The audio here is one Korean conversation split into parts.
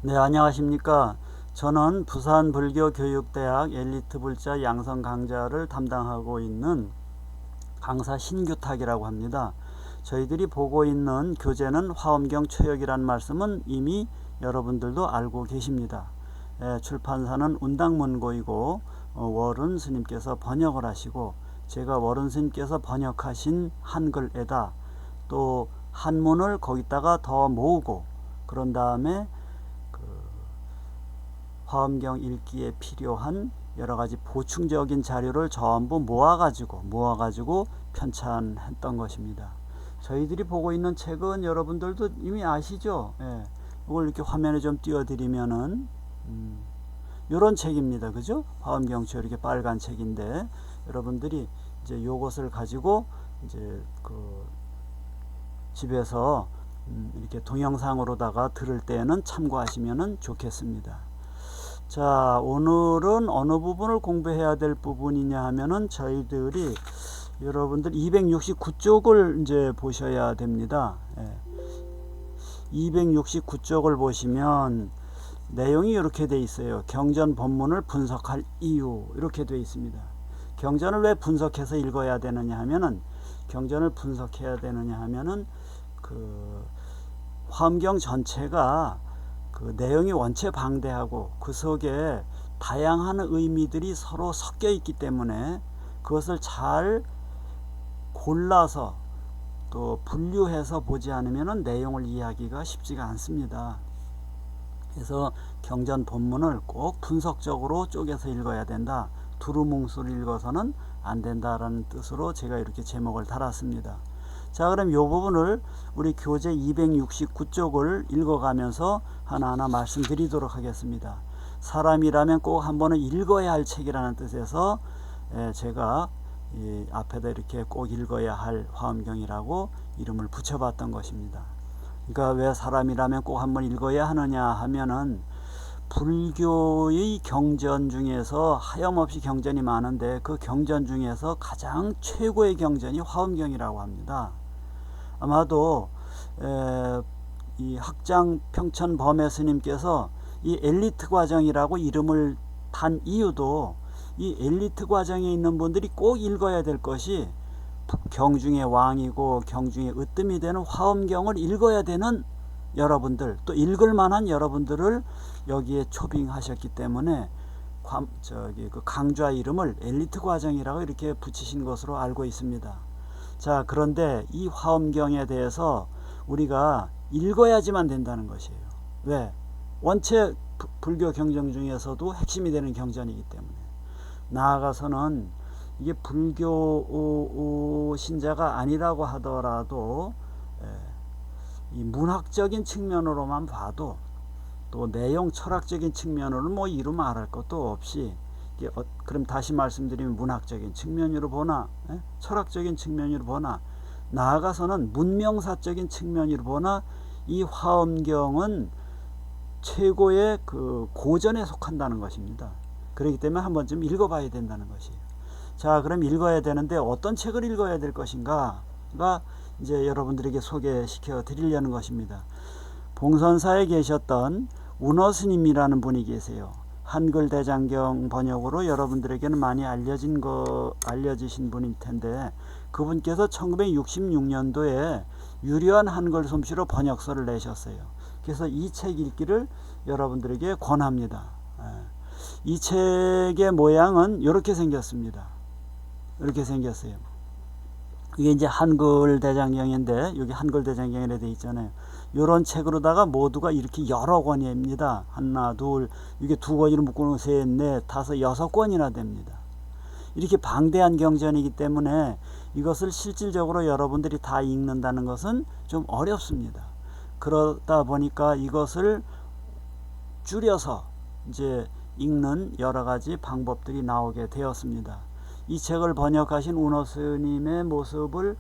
네, 안녕하십니까. 저는 부산불교교육대학 엘리트 불자 양성 강좌를 담당하고 있는 강사 신규탁이라고 합니다. 저희들이 보고 있는 교재는 화엄경 최역이라는 말씀은 이미 여러분들도 알고 계십니다. 출판사는 운당문고이고 월은 스님께서 번역을 하시고, 제가 월은 스님께서 번역하신 한글에다 또 한문을 거기다가 더 모으고, 그런 다음에 화엄경 읽기에 필요한 여러가지 보충적인 자료를 전부 모아가지고 편찬했던 것입니다. 저희들이 보고 있는 책은 여러분들도 이미 아시죠? 예. 이걸 이렇게 화면에 좀 띄워드리면은 이런 책입니다. 그죠? 화엄경추 이렇게 빨간 책인데, 여러분들이 이제 요것을 가지고 이제 집에서 이렇게 동영상으로다가 들을 때는 참고하시면 좋겠습니다. 자, 오늘은 어느 부분을 공부해야 될 부분이냐 하면은 저희들이 여러분들 269쪽을 이제 보셔야 됩니다. 269쪽을 보시면 내용이 이렇게 돼 있어요. 경전 본문을 분석할 이유, 이렇게 돼 있습니다. 경전을 왜 분석해서 읽어야 되느냐 하면은, 경전을 분석해야 되느냐 하면은 화엄경 전체가 내용이 원체 방대하고 그 속에 다양한 의미들이 서로 섞여 있기 때문에 그것을 잘 골라서 또 분류해서 보지 않으면 내용을 이해하기가 쉽지가 않습니다. 그래서 경전 본문을 꼭 분석적으로 쪼개서 읽어야 된다. 두루뭉술 읽어서는 안 된다라는 뜻으로 제가 이렇게 제목을 달았습니다. 자, 그럼 이 부분을 우리 교재 269쪽을 읽어가면서 하나하나 말씀드리도록 하겠습니다. 사람이라면 꼭 한 번은 읽어야 할 책이라는 뜻에서 제가 이 앞에다 이렇게 꼭 읽어야 할 화엄경이라고 이름을 붙여봤던 것입니다. 그러니까 왜 사람이라면 꼭 한 번 읽어야 하느냐 하면은, 불교의 경전 중에서 하염없이 경전이 많은데 그 경전 중에서 가장 최고의 경전이 화엄경이라고 합니다. 아마도 이 학장 평천 범해 스님께서 이 엘리트 과정이라고 이름을 단 이유도, 이 엘리트 과정에 있는 분들이 꼭 읽어야 될 것이 경중의 왕이고 경중의 으뜸이 되는 화엄경을 읽어야 되는 여러분들, 또 읽을 만한 여러분들을 여기에 초빙하셨기 때문에 그 강좌 이름을 엘리트 과정이라고 이렇게 붙이신 것으로 알고 있습니다. 자, 그런데 이 화엄경에 대해서 우리가 읽어야지만 된다는 것이에요. 왜? 원체 불교 경전 중에서도 핵심이 되는 경전이기 때문에. 나아가서는 이게 불교 신자가 아니라고 하더라도 이 문학적인 측면으로만 봐도, 또 내용 철학적인 측면으로는 뭐 이루 말할 것도 없이, 그럼 다시 말씀드리면 문학적인 측면으로 보나 철학적인 측면으로 보나, 나아가서는 문명사적인 측면으로 보나 이 화엄경은 최고의 고전에 속한다는 것입니다. 그렇기 때문에 한 번쯤 읽어봐야 된다는 것이에요. 자, 그럼 읽어야 되는데 어떤 책을 읽어야 될 것인가가 이제 여러분들에게 소개시켜 드리려는 것입니다. 봉선사에 계셨던 운어스님이라는 분이 계세요. 한글 대장경 번역으로 여러분들에게는 많이 알려지신 분일 텐데, 그분께서 1966년도에 유려한 한글 솜씨로 번역서를 내셨어요. 그래서 이 책 읽기를 여러분들에게 권합니다. 이 책의 모양은 이렇게 생겼습니다. 이렇게 생겼어요. 이게 이제 한글 대장경인데, 여기 한글 대장경이라 되어 있잖아요. 이런 책으로다가 모두가 이렇게 여러 권입니다. 하나, 둘, 이게 두 권으로 묶어놓은 셋, 넷, 다섯, 6권이나 됩니다. 이렇게 방대한 경전이기 때문에 이것을 실질적으로 여러분들이 다 읽는다는 것은 좀 어렵습니다. 그러다 보니까 이것을 줄여서 이제 읽는 여러 가지 방법들이 나오게 되었습니다. 이 책을 번역하신 운어스님의 모습을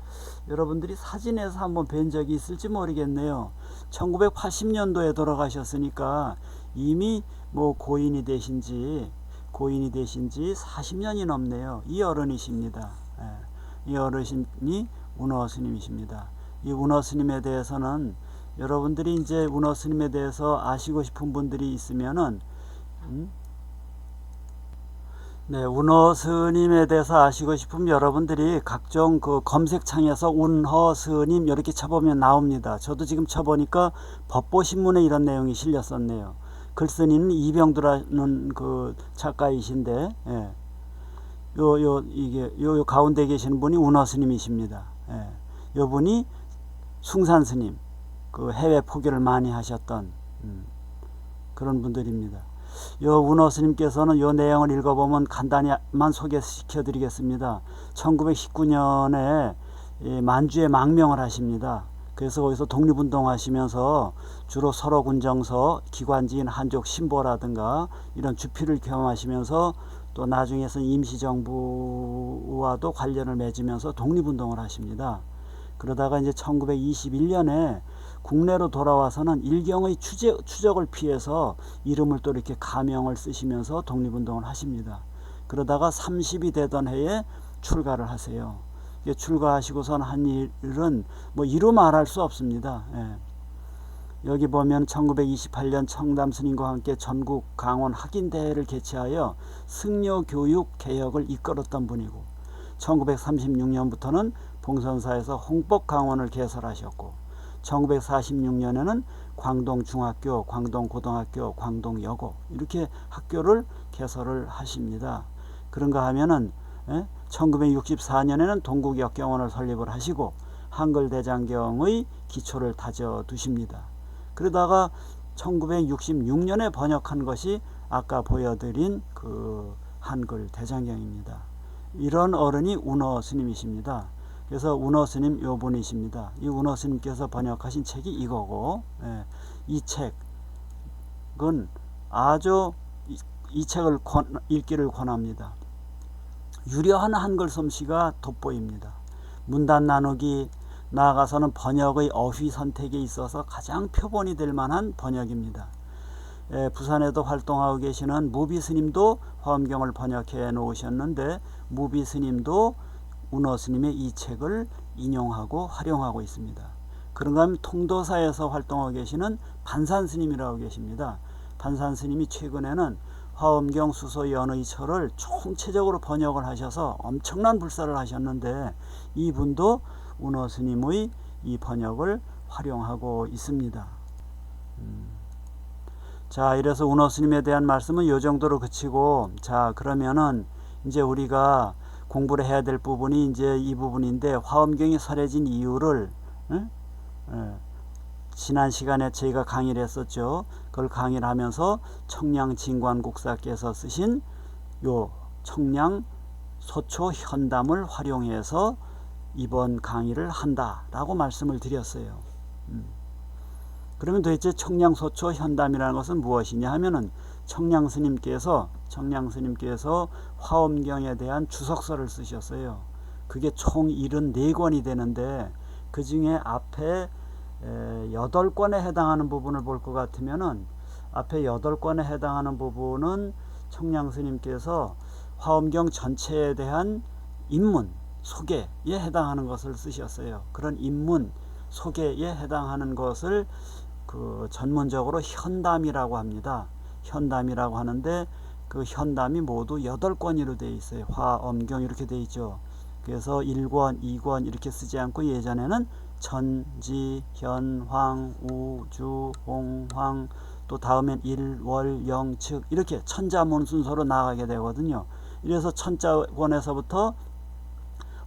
여러분들이 사진에서 한번 뵌 적이 있을지 모르겠네요. 1980년도에 돌아가셨으니까 이미 뭐 고인이 되신지 40년이 넘네요. 이 어른이십니다. 이 어르신이 운어스님이십니다. 이 운어스님에 대해서는 여러분들이 이제 운어 스님에 대해서 아시고 싶은 분들이 있으면은 네, 운어 스님에 대해서 아시고 싶으면 여러분들이 각종 그 검색창에서 운허 스님 이렇게 쳐보면 나옵니다. 저도 지금 쳐보니까 법보신문에 이런 내용이 실렸었네요. 글쓴이는 이병두라는 그 작가이신데, 예. 요 가운데 계시는 분이 운어 스님이십니다. 예. 요 분이 숭산 스님, 그 해외 포교를 많이 하셨던 그런 분들입니다. 요 운어 스님께서는 요 내용을 읽어보면 간단히만 소개시켜 드리겠습니다. 1919년에 만주에 망명을 하십니다. 그래서 거기서 독립운동 하시면서 주로 서로군정서 기관지인 한족 신보라든가 이런 주필을 경험하시면서 또 나중에는 임시정부와도 관련을 맺으면서 독립운동을 하십니다. 그러다가 이제 1921년에 국내로 돌아와서는 일경의 추적을 피해서 이름을 또 이렇게 가명을 쓰시면서 독립운동을 하십니다. 그러다가 30이 되던 해에 출가를 하세요. 출가하시고선 한 일은 뭐 이루 말할 수 없습니다. 예. 여기 보면 1928년 청담 스님과 함께 전국 강원 학인대회를 개최하여 승려교육 개혁을 이끌었던 분이고 1936년부터는 봉선사에서 홍법강원을 개설하셨고 1946년에는 광동중학교, 광동고등학교, 광동여고 이렇게 학교를 개설을 하십니다. 그런가 하면은 1964년에는 동국역경원을 설립을 하시고 한글대장경의 기초를 다져두십니다. 그러다가 1966년에 번역한 것이 아까 보여드린 그 한글대장경입니다. 이런 어른이 운어 스님이십니다. 그래서 운어 스님 요 분이십니다. 이 운어 스님께서 번역하신 책이 이거고, 이 책은 아주 이 책을 읽기를 권합니다. 유려한 한글 솜씨가 돋보입니다. 문단 나누기 나아가서는 번역의 어휘 선택에 있어서 가장 표본이 될 만한 번역입니다. 부산에도 활동하고 계시는 무비 스님도 화엄경을 번역해 놓으셨는데 무비 스님도 운어 스님의 이 책을 인용하고 활용하고 있습니다. 그런가 하면 통도사에서 활동하고 계시는 반산 스님이라고 계십니다. 반산 스님이 최근에는 화엄경 수소 연의처를 총체적으로 번역을 하셔서 엄청난 불사를 하셨는데 이분도 운어 스님의 이 번역을 활용하고 있습니다. 자, 이래서 운어 스님에 대한 말씀은 이 정도로 그치고, 자, 그러면은 이제 우리가 공부를 해야 될 부분이 이제 이 부분인데, 화엄경이 설해진 이유를 지난 시간에 저희가 강의를 했었죠. 그걸 강의를 하면서 청량 진관국사께서 쓰신 요 청량 소초 현담을 활용해서 이번 강의를 한다라고 말씀을 드렸어요. 그러면 도대체 청량 소초 현담이라는 것은 무엇이냐 하면은 청량 스님께서 화엄경에 대한 주석서를 쓰셨어요. 그게 총 74권이 되는데 그 중에 앞에 8권에 해당하는 부분을 볼 것 같으면은 앞에 8권에 해당하는 부분은 청량 스님께서 화엄경 전체에 대한 입문, 소개에 해당하는 것을 쓰셨어요. 그런 입문, 소개에 해당하는 것을 그 전문적으로 현담이라고 합니다. 현담이라고 하는데 그 현담이 모두 8권으로 되어 있어요. 화엄경 이렇게 되어 있죠. 그래서 1권, 2권 이렇게 쓰지 않고 예전에는 천지, 현, 황, 우, 주, 홍, 황 또 다음엔 일, 월, 영, 측 이렇게 천자문 순서로 나가게 되거든요. 이래서 천자권에서부터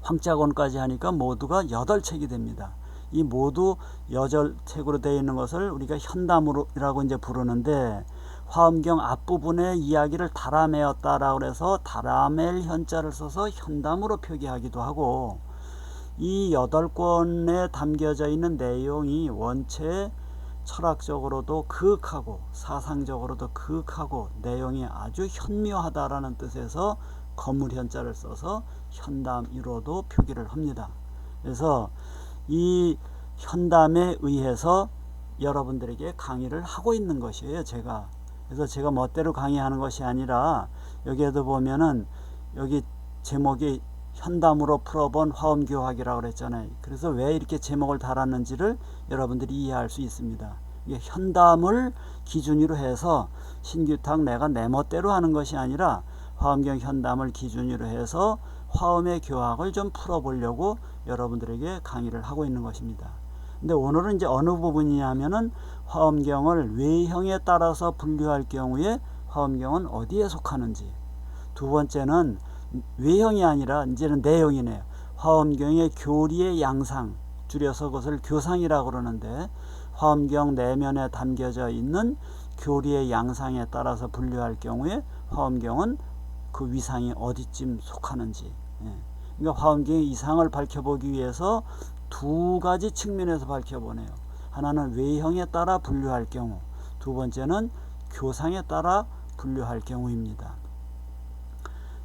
황자권까지 하니까 모두가 8책이 됩니다. 이 모두 8책으로 되어 있는 것을 우리가 현담이라고 이제 부르는데 화엄경 앞부분의 이야기를 달아매었다라고 해서 달아맬 현자를 써서 현담으로 표기하기도 하고 이 8권에 담겨져 있는 내용이 원체 철학적으로도 그윽하고 사상적으로도 그윽하고 내용이 아주 현묘하다라는 뜻에서 건물 현자를 써서 현담이로도 표기를 합니다. 그래서 이 현담에 의해서 여러분들에게 강의를 하고 있는 것이에요. 그래서 제가 멋대로 강의하는 것이 아니라 여기에도 보면은 여기 제목이 현담으로 풀어본 화엄교학이라고 그랬잖아요. 그래서 왜 이렇게 제목을 달았는지를 여러분들이 이해할 수 있습니다. 이게 현담을 기준으로 해서 신규탁 내가 내 멋대로 하는 것이 아니라 화엄경 현담을 기준으로 해서 화엄의 교학을 좀 풀어보려고 여러분들에게 강의를 하고 있는 것입니다. 근데 오늘은 이제 어느 부분이냐면은 화엄경을 외형에 따라서 분류할 경우에 화엄경은 어디에 속하는지, 두 번째는 외형이 아니라 이제는 내용이네요. 화엄경의 교리의 양상, 줄여서 그것을 교상이라고 그러는데, 화엄경 내면에 담겨져 있는 교리의 양상에 따라서 분류할 경우에 화엄경은 그 위상이 어디쯤 속하는지, 그러니까 화엄경의 이상을 밝혀보기 위해서 두 가지 측면에서 밝혀보네요. 하나는 외형에 따라 분류할 경우, 두 번째는 교상에 따라 분류할 경우입니다.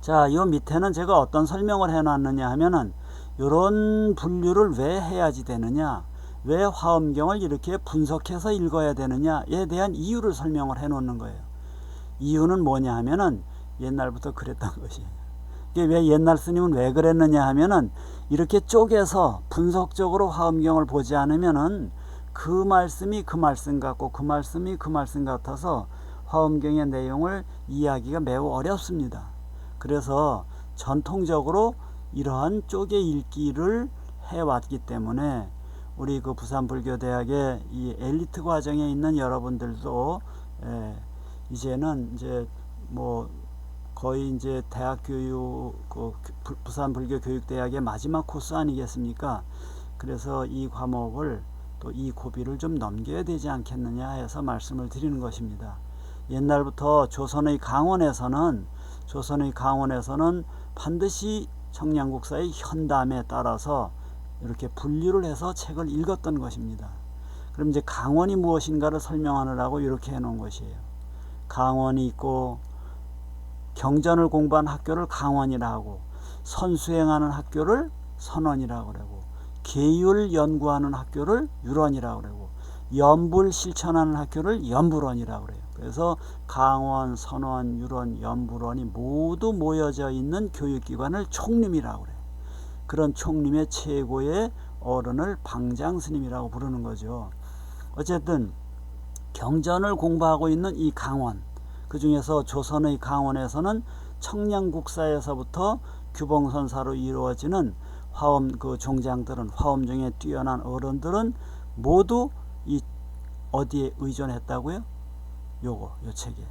자, 이 밑에는 제가 어떤 설명을 해놨느냐 하면은 이런 분류를 왜 해야지 되느냐, 왜 화엄경을 이렇게 분석해서 읽어야 되느냐에 대한 이유를 설명을 해 놓는 거예요. 이유는 뭐냐 하면은 옛날부터 그랬던 것이에요. 이게 왜 옛날 스님은 왜 그랬느냐 하면은 이렇게 쪼개서 분석적으로 화엄경을 보지 않으면은 그 말씀이 그 말씀 같고 그 말씀이 그 말씀 같아서 화엄경의 내용을 이해하기가 매우 어렵습니다. 그래서 전통적으로 이러한 쪼개 읽기를 해왔기 때문에 우리 그 부산불교대학의 이 엘리트 과정에 있는 여러분들도 이제는 이제 뭐 거의 이제 대학 교육, 그 부산불교교육대학의 마지막 코스 아니겠습니까? 그래서 이 과목을 또 이 고비를 좀 넘겨야 되지 않겠느냐 해서 말씀을 드리는 것입니다. 옛날부터 조선의 강원에서는 반드시 청량국사의 현담에 따라서 이렇게 분류를 해서 책을 읽었던 것입니다. 그럼 이제 강원이 무엇인가를 설명하느라고 이렇게 해놓은 것이에요. 강원이 있고 경전을 공부한 학교를 강원이라 하고, 선수행하는 학교를 선원이라고 그러고, 계율 연구하는 학교를 유론이라고 그러고, 연불 실천하는 학교를 연불원이라고 그래요. 그래서 강원, 선원, 유론, 연불원이 모두 모여져 있는 교육기관을 총림이라고 그래요. 그런 총림의 최고의 어른을 방장스님이라고 부르는 거죠. 어쨌든 경전을 공부하고 있는 이 강원, 그 중에서 조선의 강원에서는 청량국사에서부터 규봉선사로 이루어지는 화엄 그 종장들은, 화엄 중에 뛰어난 어른들은 모두 이 어디에 의존했다고요? 요 책에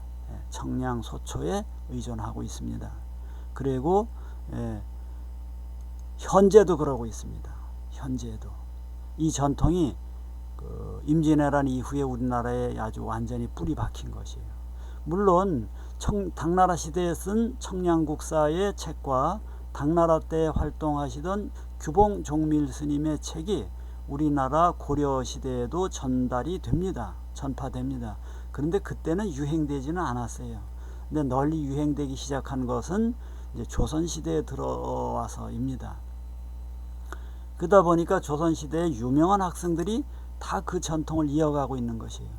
청량소초에 의존하고 있습니다. 그리고 현재도 그러고 있습니다. 현재도 이 전통이 그 임진왜란 이후에 우리나라에 아주 완전히 뿌리 박힌 것이에요. 물론 당나라 시대에 쓴 청량국사의 책과 당나라 때 활동하시던 규봉 종밀 스님의 책이 우리나라 고려 시대에도 전파됩니다. 그런데 그때는 유행되지는 않았어요. 근데 널리 유행되기 시작한 것은 이제 조선 시대에 들어와서입니다. 그러다 보니까 조선 시대의 유명한 학생들이 다 그 전통을 이어가고 있는 것이에요.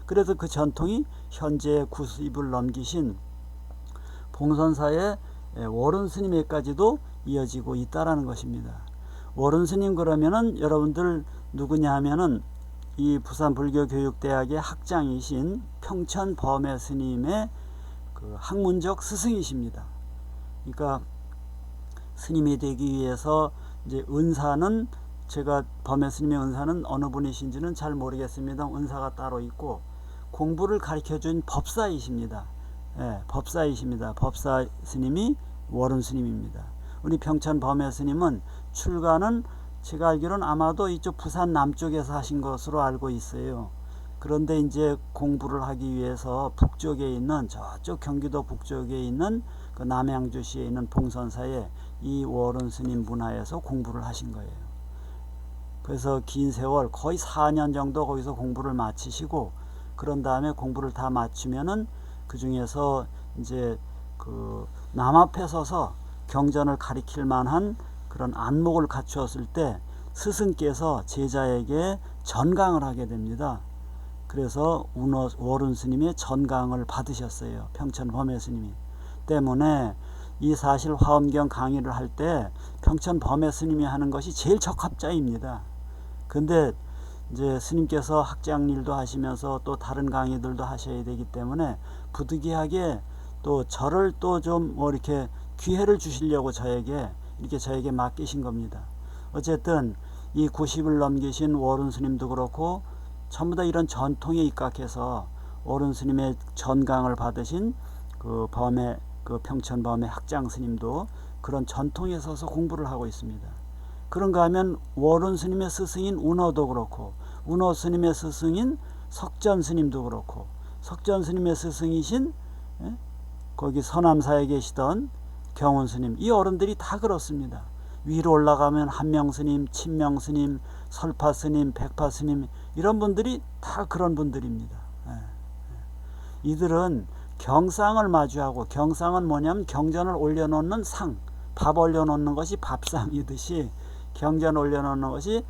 그래서 그 전통이 현재 90을 넘기신 봉선사의 월은 스님에까지도 이어지고 있다라는 것입니다. 월은 스님 그러면은 여러분들 누구냐 하면은 이 부산불교교육대학의 학장이신 평천 범해 스님의 그 학문적 스승이십니다. 그러니까 스님이 되기 위해서 이제 은사는, 제가 범해 스님의 은사는 어느 분이신지는 잘 모르겠습니다. 은사가 따로 있고 공부를 가르쳐준 법사이십니다. 법사이십니다. 법사 스님이 월은 스님입니다. 우리 평천 범해 스님은 출가는 제가 알기로는 아마도 이쪽 부산 남쪽에서 하신 것으로 알고 있어요. 그런데 이제 공부를 하기 위해서 북쪽에 있는, 저쪽 경기도 북쪽에 있는 그 남양주시에 있는 봉선사에 이 월은 스님 문화에서 공부를 하신 거예요. 그래서 긴 세월 거의 4년 정도 거기서 공부를 마치시고, 그런 다음에 공부를 다 마치면은 그 중에서 이제 그 남 앞에 서서 경전을 가리킬 만한 그런 안목을 갖추었을 때 스승께서 제자에게 전강을 하게 됩니다. 그래서 월은 스님의 전강을 받으셨어요. 평천 범해 스님이. 때문에 이 사실 화엄경 강의를 할 때 평천 범해 스님이 하는 것이 제일 적합자입니다. 근데 이제 스님께서 학장 일도 하시면서 또 다른 강의들도 하셔야 되기 때문에 부득이하게 또 저를 또 좀 뭐 이렇게 기회를 주시려고 저에게 맡기신 겁니다. 어쨌든 이 90을 넘기신 오른 스님도 그렇고 전부 다 이런 전통에 입각해서 오른 스님의 전강을 받으신 그 평천 범해 학장 스님도 그런 전통에 서서 공부를 하고 있습니다. 그런가 하면 오른 스님의 스승인 운어도 그렇고 운어 스님의 스승인 석전 스님도 그렇고 석전 스님의 스승이신 거기 서남사에 계시던 경운 스님, 이 어른들이 다 그렇습니다. 위로 올라가면 한명 스님, 친명 스님, 설파 스님, 백파 스님, 이런 분들이 다 그런 분들입니다. 이들은 경상을 마주하고, 경상은 뭐냐면 경전을 올려놓는 상, 밥 올려놓는 것이 밥상이듯이 경전 올려놓는 것이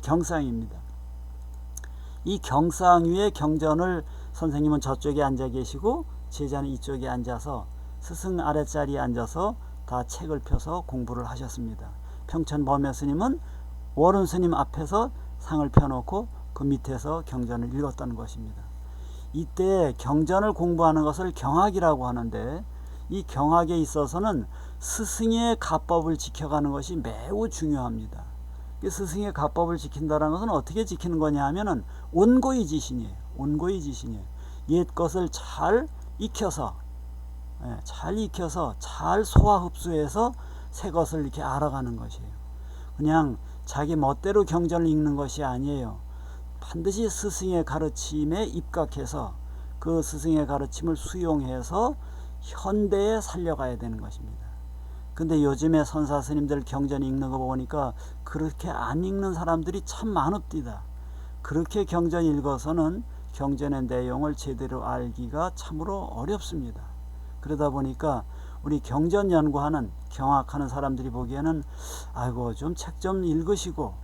경상입니다. 이 경상 위에 경전을 선생님은 저쪽에 앉아 계시고 제자는 이쪽에 앉아서 스승 아랫자리에 앉아서 다 책을 펴서 공부를 하셨습니다. 평천 범해 스님은 오른 스님 앞에서 상을 펴놓고 그 밑에서 경전을 읽었다는 것입니다. 이때 경전을 공부하는 것을 경학이라고 하는데, 이 경학에 있어서는 스승의 가법을 지켜가는 것이 매우 중요합니다. 스승의 가법을 지킨다는 것은 어떻게 지키는 거냐 하면은 온고의 지신이에요. 온고의 지신이에요. 옛 것을 잘 익혀서 잘 소화 흡수해서 새 것을 이렇게 알아가는 것이에요. 그냥 자기 멋대로 경전을 읽는 것이 아니에요. 반드시 스승의 가르침에 입각해서 그 스승의 가르침을 수용해서 현대에 살려가야 되는 것입니다. 근데 요즘에 선사 스님들 경전 읽는 거 보니까 그렇게 안 읽는 사람들이 참 많읍니다. 그렇게 경전 읽어서는 경전의 내용을 제대로 알기가 참으로 어렵습니다. 그러다 보니까 우리 경전 연구하는, 경학하는 사람들이 보기에는 아이고 좀 책 좀 읽으시고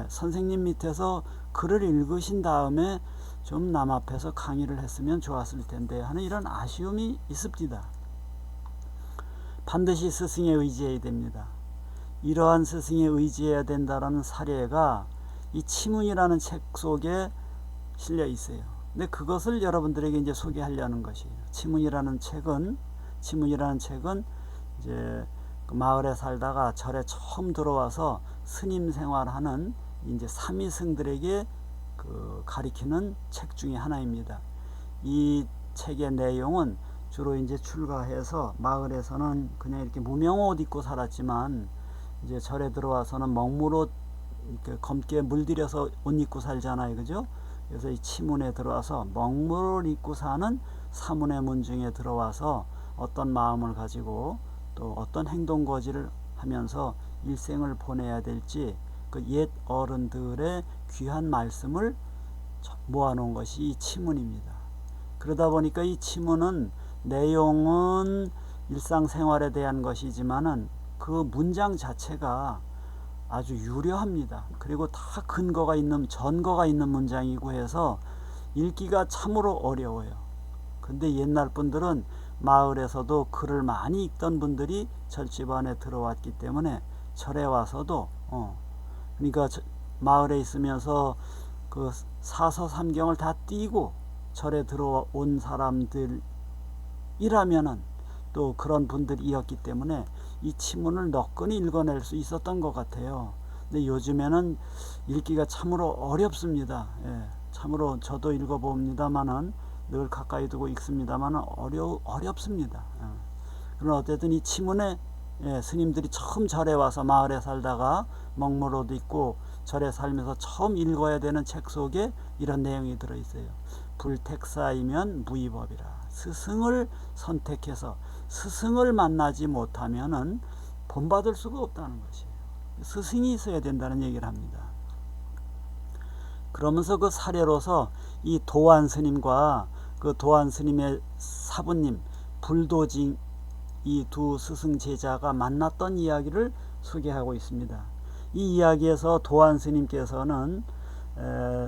선생님 밑에서 글을 읽으신 다음에 좀 남 앞에서 강의를 했으면 좋았을 텐데 하는 이런 아쉬움이 있습니다. 반드시 스승에 의지해야 됩니다. 이러한 스승에 의지해야 된다라는 사례가 이 치문이라는 책 속에 실려 있어요. 근데 그것을 여러분들에게 이제 소개하려는 것이에요. 치문이라는 책은 이제 그 마을에 살다가 절에 처음 들어와서 스님 생활하는 이제 삼위승들에게 그 가리키는 책 중에 하나입니다. 이 책의 내용은 주로 이제 출가해서 마을에서는 그냥 이렇게 무명 옷 입고 살았지만 이제 절에 들어와서는 먹물옷 이렇게 검게 물들여서 옷 입고 살잖아요, 그죠? 그래서 이 치문에 들어와서 먹물을 입고 사는 사문의 문중에 들어와서 어떤 마음을 가지고 또 어떤 행동거지를 하면서 일생을 보내야 될지 그 옛 어른들의 귀한 말씀을 모아놓은 것이 이 치문입니다. 그러다 보니까 이 치문은 내용은 일상생활에 대한 것이지만은 그 문장 자체가 아주 유려합니다. 그리고 다 전거가 있는 문장이고 해서 읽기가 참으로 어려워요. 근데 옛날 분들은 마을에서도 글을 많이 읽던 분들이 절집안에 들어왔기 때문에 절에 와서도 그러니까 마을에 있으면서 그 사서삼경을 다 띄고 절에 들어온 사람들이라면은 또 그런 분들이었기 때문에 이 치문을 너끈히 읽어낼 수 있었던 것 같아요. 근데 요즘에는 읽기가 참으로 어렵습니다. 참으로 저도 읽어봅니다만은 늘 가까이 두고 읽습니다만은 어렵습니다. 그러나 어쨌든 이 치문에 스님들이 처음 절에 와서 마을에 살다가 먹물옷 입고 절에 살면서 처음 읽어야 되는 책 속에 이런 내용이 들어있어요. 불택사이면 무위법이라. 스승을 선택해서 스승을 만나지 못하면은 본받을 수가 없다는 것이에요. 스승이 있어야 된다는 얘기를 합니다. 그러면서 그 사례로서 이 도안 스님과 그 도안 스님의 사부님 불도징 이 두 스승 제자가 만났던 이야기를 소개하고 있습니다. 이 이야기에서 도안 스님께서는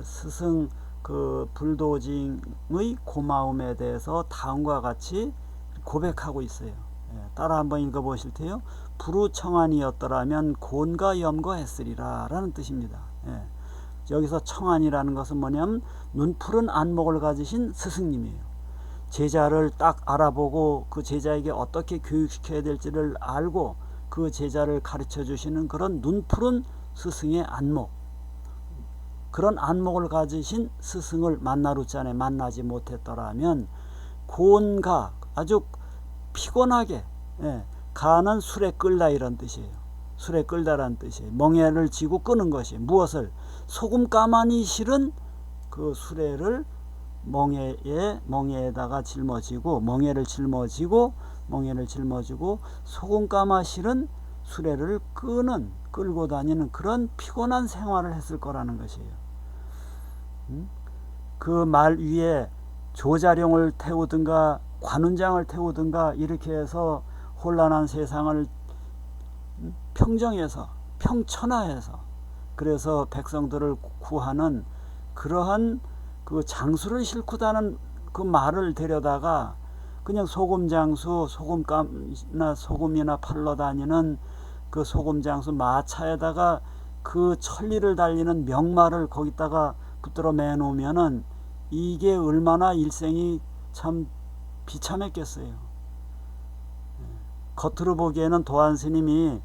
스승 그 불도징의 고마움에 대해서 다음과 같이 고백하고 있어요. 따라 한번 읽어보실 테요. 부루청안이었더라면 곤과 염거했으리라 라는 뜻입니다. 여기서 청안이라는 것은 뭐냐면 눈푸른 안목을 가지신 스승님이에요. 제자를 딱 알아보고 그 제자에게 어떻게 교육시켜야 될지를 알고 그 제자를 가르쳐 주시는 그런 눈푸른 스승의 안목, 그런 안목을 가지신 스승을 만나루자네 만나지 못했더라면 곤가, 아주 피곤하게, 가는 술에 끌다 이런 뜻이에요. 술에 끌다라는 뜻이에요. 멍에를 쥐고 끄는 것이 무엇을? 소금 가마니 실은 그 수레를 멍에에다가 짊어지고 멍에를 짊어지고 소금 가마 실은 수레를 끌고 다니는 그런 피곤한 생활을 했을 거라는 것이에요. 그 말 위에 조자룡을 태우든가 관운장을 태우든가 이렇게 해서 혼란한 세상을 평정해서 평천하해서 그래서 백성들을 구하는 그러한 그 장수를 싣고 다는 그 말을 데려다가 그냥 소금장수 소금이나 팔러 다니는 그 소금장수 마차에다가 그 천리를 달리는 명마를 거기다가 붙들어 매놓으면은 이게 얼마나 일생이 참 비참했겠어요. 겉으로 보기에는 도안스님이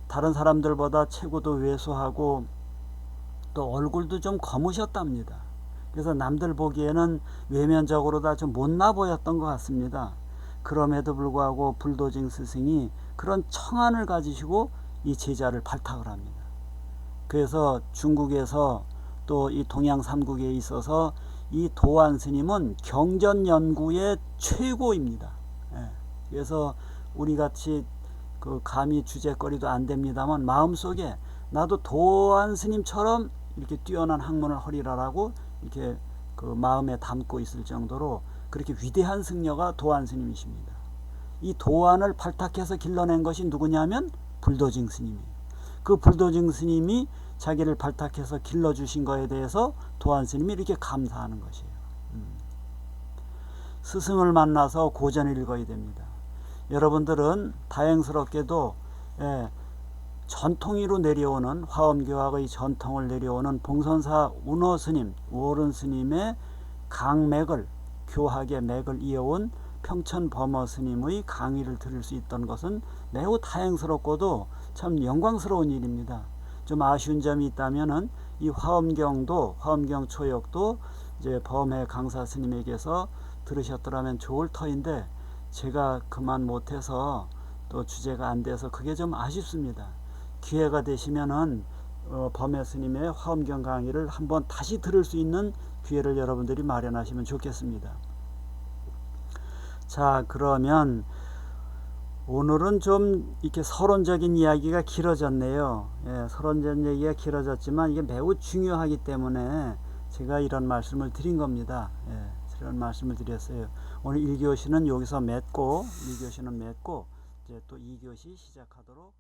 다른 사람들보다 체구도 왜소하고 또 얼굴도 좀 검으셨답니다. 그래서 남들 보기에는 외면적으로 다 좀 못나 보였던 것 같습니다. 그럼에도 불구하고 불도징 스승이 그런 청안을 가지시고 이 제자를 발탁을 합니다. 그래서 중국에서 또 이 동양 삼국에 있어서 이 도안 스님은 경전 연구의 최고입니다. 그래서 우리같이 그 감히 주제거리도 안 됩니다만 마음속에 나도 도안 스님처럼 이렇게 뛰어난 학문을 허리라라고 이렇게 그 마음에 담고 있을 정도로 그렇게 위대한 승려가 도안 스님이십니다. 이 도안을 발탁해서 길러낸 것이 누구냐면 불도징 스님이에요. 그 불도징 스님이 자기를 발탁해서 길러주신 거에 대해서 도안 스님이 이렇게 감사하는 것이에요. 스승을 만나서 고전을 읽어야 됩니다. 여러분들은 다행스럽게도 전통으로 내려오는 화엄교학의 전통을 내려오는 봉선사 운호 스님, 우어른 스님의 강맥을 교학의 맥을 이어온 평천 범어 스님의 강의를 들을 수 있던 것은 매우 다행스럽고도 참 영광스러운 일입니다. 좀 아쉬운 점이 있다면은 이 화엄경 초역도 이제 범해 강사 스님에게서 들으셨더라면 좋을 터인데 제가 그만 못해서 또 주제가 안 돼서 그게 좀 아쉽습니다. 기회가 되시면은 범해 스님의 화엄경 강의를 한번 다시 들을 수 있는 기회를 여러분들이 마련하시면 좋겠습니다. 자, 그러면 오늘은 좀 이렇게 서론적인 이야기가 길어졌네요. 서론적인 얘기가 길어졌지만 이게 매우 중요하기 때문에 제가 이런 말씀을 드린 겁니다. 이런 말씀을 드렸어요. 오늘 1교시는 여기서 맺고 1교시는 맺고 이제 또 2교시 시작하도록